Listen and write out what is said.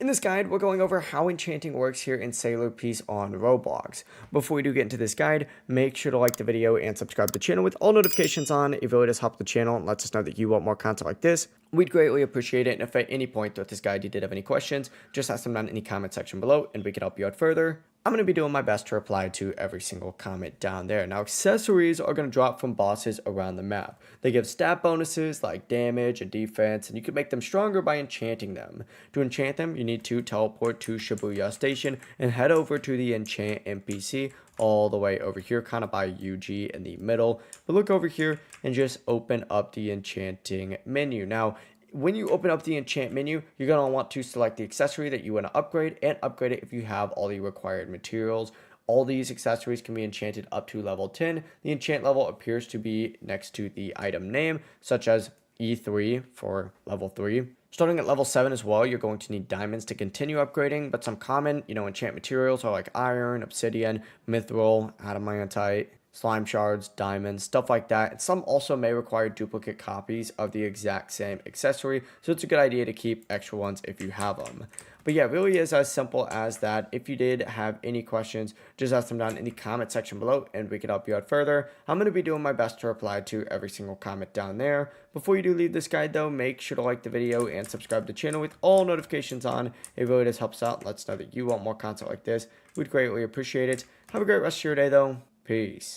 this guide, we're going over how enchanting works here in Sailor Peace on Roblox. Before we do get into this guide, make sure to like the video and subscribe to the channel with all notifications on. It really does help the channel and lets us know that you want more content like this. We'd greatly appreciate it, and if at any point throughout this guide you did have any questions, just ask them down in the comment section below and we can help you out further. I'm going to be doing my best to reply to every single comment down there. Now, accessories are going to drop from bosses around the map. They give stat bonuses like damage and defense, and you can make them stronger by enchanting them. To enchant them, you need to teleport to Shibuya Station and head over to the Enchant NPC all the way over here, kind of by UG in the middle. But look over here and just open up the enchanting menu. Now, when you open up the enchant menu, you're going to want to select the accessory that you want to upgrade and upgrade it if you have all the required materials. All these accessories can be enchanted up to level 10. The enchant level appears to be next to the item name, such as E3 for level 3. Starting at level 7 as well, you're going to need diamonds to continue upgrading, but some common, enchant materials are like iron, obsidian, mithril, adamantite, slime shards, diamonds, stuff like that. And some also may require duplicate copies of the exact same accessory, so it's a good idea to keep extra ones if you have them. But yeah, it really is as simple as that. If you did have any questions, just ask them down in the comment section below and we can help you out further. I'm going to be doing my best to reply to every single comment down there. Before you do leave this guide though, make sure to like the video and subscribe to the channel with all notifications on. It really does help us out. Let's know that you want more content like this. We'd greatly appreciate it. Have a great rest of your day though. Peace.